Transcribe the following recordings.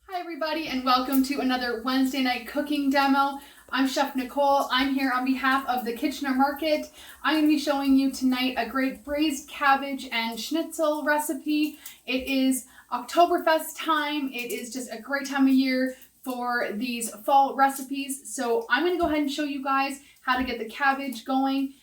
Hi everybody and welcome to another Wednesday night cooking demo. I'm Chef Nicole. I'm here on behalf of the Kitchener Market. I'm going to be showing you tonight a great braised cabbage and schnitzel recipe. It is Oktoberfest time. It is just a great time of year for these fall recipes. So I'm going to go ahead and show you guys how to get the cabbage going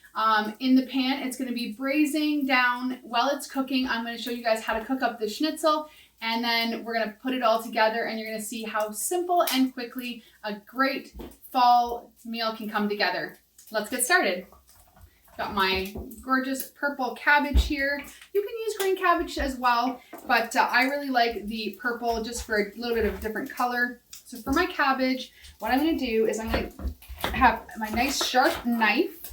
in the pan. It's going to be braising down while it's cooking. I'm going to show you guys how to cook up the schnitzel. And then we're going to put it all together and you're going to see how simple and quickly a great fall meal can come together. Let's get started. Got my gorgeous purple cabbage here. You can use green cabbage as well, but I really like the purple just for a little bit of a different color. So for my cabbage, what I'm going to do is I'm going to have my nice sharp knife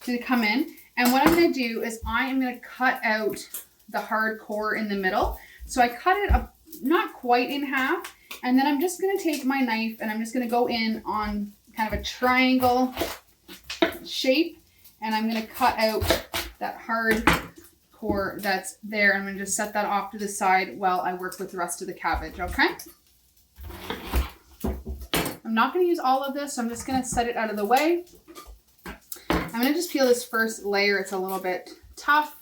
to come in. And what I'm going to do is I am going to cut out the hard core in the middle. So I cut it up, not quite in half, and then I'm just going to take my knife and I'm just going to go in on kind of a triangle shape, and I'm going to cut out that hard core that's there. I'm going to just set that off to the side while I work with the rest of the cabbage, okay? I'm not going to use all of this, so I'm just going to set it out of the way. I'm going to just peel this first layer. It's a little bit tough.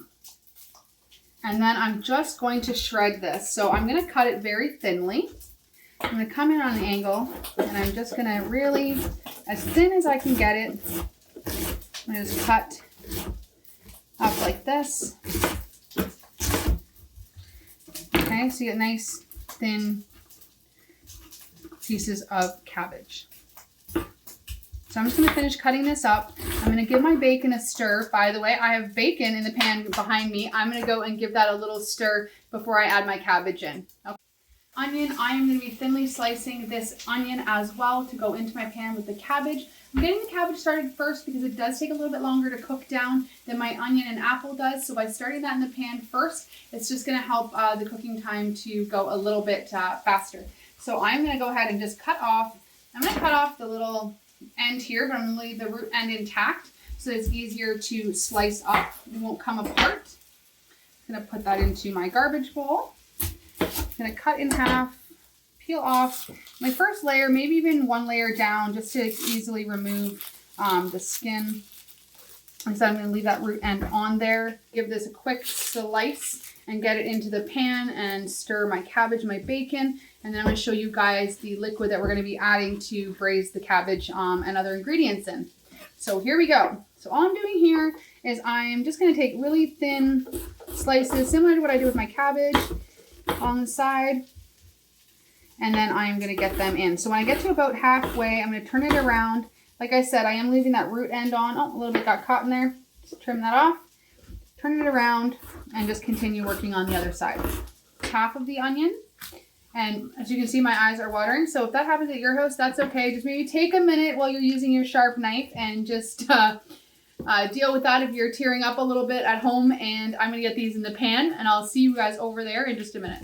And then I'm just going to shred this. So I'm going to cut it very thinly. I'm going to come in on an angle and I'm just going to really, as thin as I can get it, I'm going to just cut up like this. Okay, so you get nice thin pieces of cabbage. So I'm just going to finish cutting this up. I'm going to give my bacon a stir. By the way, I have bacon in the pan behind me. I'm going to go and give that a little stir before I add my cabbage in. Okay. Onion, I am going to be thinly slicing this onion as well to go into my pan with the cabbage. I'm getting the cabbage started first because it does take a little bit longer to cook down than my onion and apple does. So by starting that in the pan first, it's just going to help the cooking time to go a little bit faster. So I'm going to go ahead and just cut off. I'm going to cut off the little end here, but I'm going to leave the root end intact so it's easier to slice up. It won't come apart. I'm going to put that into my garbage bowl. I'm going to cut in half, peel off my first layer, maybe even one layer down just to easily remove the skin. And so I'm going to leave that root end on there, give this a quick slice and get it into the pan and stir my cabbage, my bacon. And then I'm going to show you guys the liquid that we're going to be adding to braise the cabbage and other ingredients in. So here we go. So all I'm doing here is I'm just going to take really thin slices, similar to what I do with my cabbage, on the side. And then I'm going to get them in. So when I get to about halfway, I'm going to turn it around. Like I said, I am leaving that root end on. Oh, a little bit got caught in there. Just trim that off. Turn it around and just continue working on the other side. Half of the onion. And as you can see, my eyes are watering. So if that happens at your house, that's okay. Just maybe take a minute while you're using your sharp knife and just deal with that if you're tearing up a little bit at home. And I'm going to get these in the pan and I'll see you guys over there in just a minute.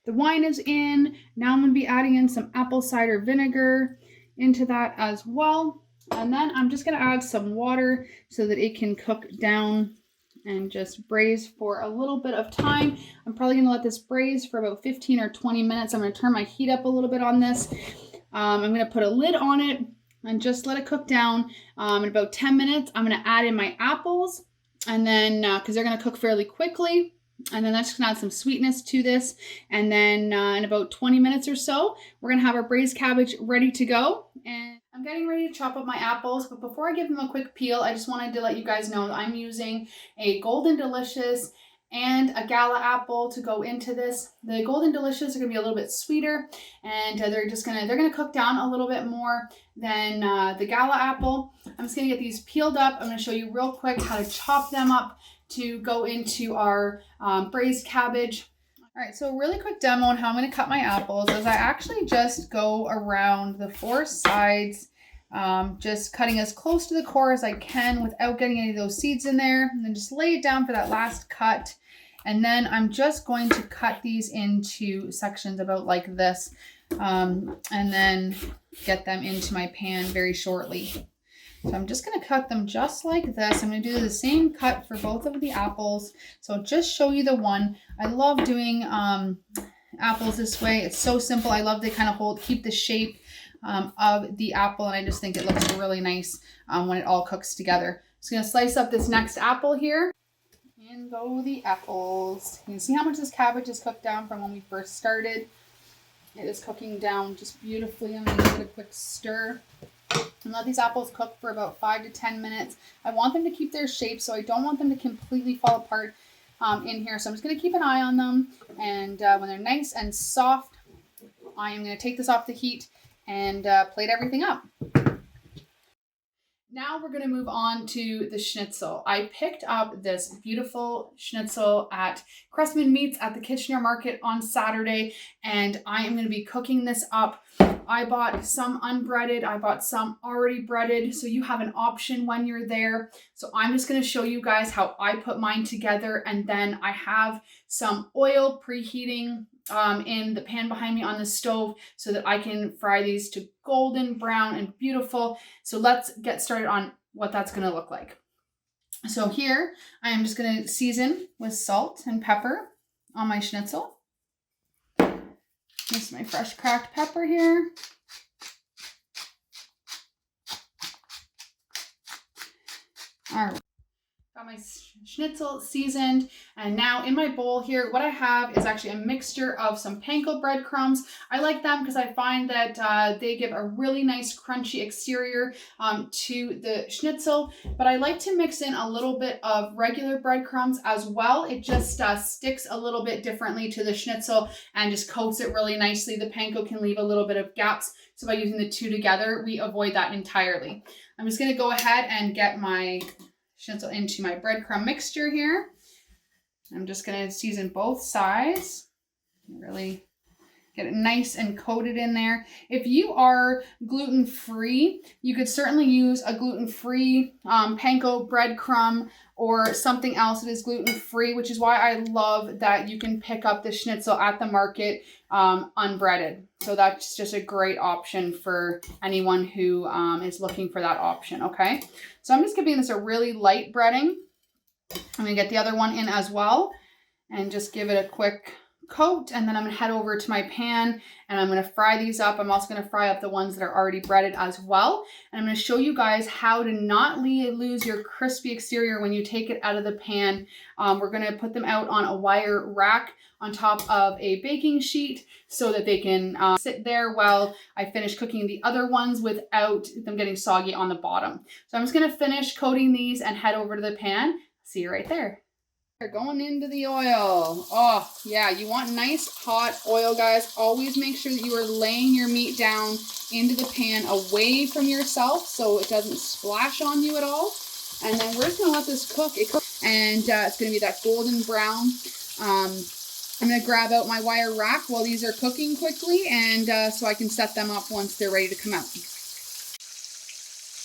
The wine is in. Now I'm going to be adding in some apple cider vinegar into that as well. And then I'm just going to add some water so that it can cook down and just braise for a little bit of time. I'm probably going to let this braise for about 15 or 20 minutes. I'm going to turn my heat up a little bit on this. I'm going to put a lid on it and just let it cook down. In about 10 minutes, I'm going to add in my apples, and then because they're going to cook fairly quickly. And then that's just going to add some sweetness to this. And then in about 20 minutes or so, we're going to have our braised cabbage ready to go. And I'm getting ready to chop up my apples. But before I give them a quick peel, I just wanted to let you guys know that I'm using a Golden Delicious and a Gala apple to go into this. The Golden Delicious are going to be a little bit sweeter. And they're going to cook down a little bit more than the Gala apple. I'm just going to get these peeled up. I'm going to show you real quick how to chop them up to go into our braised cabbage. All right, so a really quick demo on how I'm going to cut my apples is I actually just go around the four sides, just cutting as close to the core as I can without getting any of those seeds in there, and then just lay it down for that last cut. And then I'm just going to cut these into sections about like this, and then get them into my pan very shortly. So I'm just going to cut them just like this. I'm going to do the same cut for both of the apples. So I'll just show you the one. I love doing apples this way. It's so simple. I love to kind of keep the shape of the apple, and I just think it looks really nice when it all cooks together. Just going to slice up this next apple here. In go the apples. You can see how much this cabbage is cooked down from when we first started. It is cooking down just beautifully. I'm going to give it a quick stir and let these apples cook for about 5 to 10 minutes. I want them to keep their shape, so I don't want them to completely fall apart in here. So I'm just going to keep an eye on them, and when they're nice and soft, I am going to take this off the heat and plate everything up. Now we're going to move on to the schnitzel. I picked up this beautiful schnitzel at Cressman Meats at the Kitchener Market on Saturday, and I am going to be cooking this up. I bought some unbreaded, I bought some already breaded, so you have an option when you're there. So I'm just going to show you guys how I put mine together, and then I have some oil preheating in the pan behind me on the stove so that I can fry these to golden brown and beautiful. So let's get started on what that's going to look like. So here I am just going to season with salt and pepper on my schnitzel. This is my fresh cracked pepper here. All right. Got my schnitzel seasoned, and now in my bowl here, what I have is actually a mixture of some panko breadcrumbs. I like them because I find that they give a really nice crunchy exterior to the schnitzel, but I like to mix in a little bit of regular breadcrumbs as well. It just sticks a little bit differently to the schnitzel and just coats it really nicely. The panko can leave a little bit of gaps, so by using the two together, we avoid that entirely. I'm just going to go ahead and get my schnitzel into my breadcrumb mixture here. I'm just going to season both sides. Really get it nice and coated in there. If you are gluten-free, you could certainly use a gluten-free panko breadcrumb or something else that is gluten-free, which is why I love that you can pick up the schnitzel at the market unbreaded. So that's just a great option for anyone who is looking for that option, okay? So I'm just giving this a really light breading. I'm going to get the other one in as well and just give it a quick coat, and then I'm going to head over to my pan and I'm going to fry these up. I'm also going to fry up the ones that are already breaded as well, and I'm going to show you guys how to not lose your crispy exterior when you take it out of the pan. We're going to put them out on a wire rack on top of a baking sheet so that they can sit there while I finish cooking the other ones without them getting soggy on the bottom. So I'm just going to finish coating these and head over to the pan. See you right there. They're going into the oil. Oh, yeah, you want nice hot oil, guys. Always make sure that you are laying your meat down into the pan away from yourself so it doesn't splash on you at all. And then we're just going to let this cook. And it's going to be that golden brown. I'm going to grab out my wire rack while these are cooking quickly, and so I can set them up once they're ready to come out.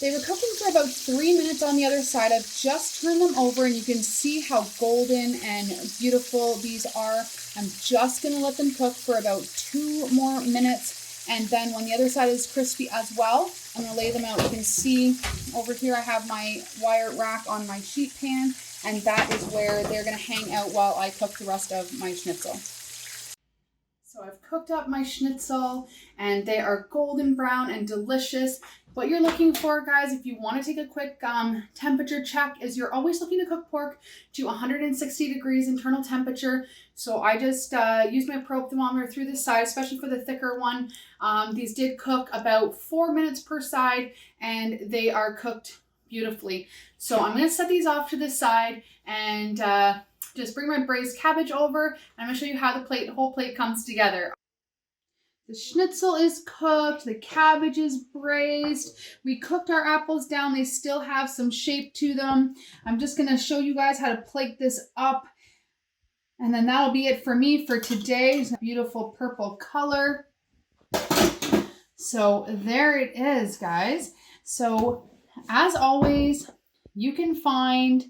They were cooking for about 3 minutes on the other side. I've just turned them over, and you can see how golden and beautiful these are. I'm just going to let them cook for about 2 more minutes, and then when the other side is crispy as well, I'm going to lay them out. You can see over here I have my wire rack on my sheet pan, and that is where they're going to hang out while I cook the rest of my schnitzel. So I've cooked up my schnitzel, and they are golden brown and delicious. What you're looking for, guys, if you want to take a quick temperature check, is you're always looking to cook pork to 160 degrees internal temperature. So I just used my probe thermometer through the side, especially for the thicker one. These did cook about 4 minutes per side, and they are cooked beautifully. So I'm going to set these off to the side and just bring my braised cabbage over, and I'm going to show you how the whole plate comes together. The schnitzel is cooked, the cabbage is braised, we cooked our apples down, they still have some shape to them. I'm just going to show you guys how to plate this up, and then that'll be it for me for today. It's a beautiful purple color. So there it is, guys. So as always, you can find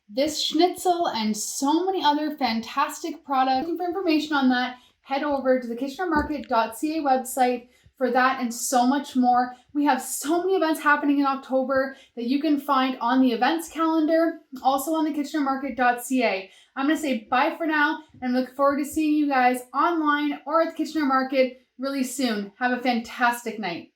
this schnitzel and so many other fantastic products. Looking for information on that, head over to the kitchenermarket.ca website for that and so much more. We have so many events happening in October that you can find on the events calendar, also on the kitchenermarket.ca. I'm going to say bye for now and look forward to seeing you guys online or at the Kitchener Market really soon. Have a fantastic night.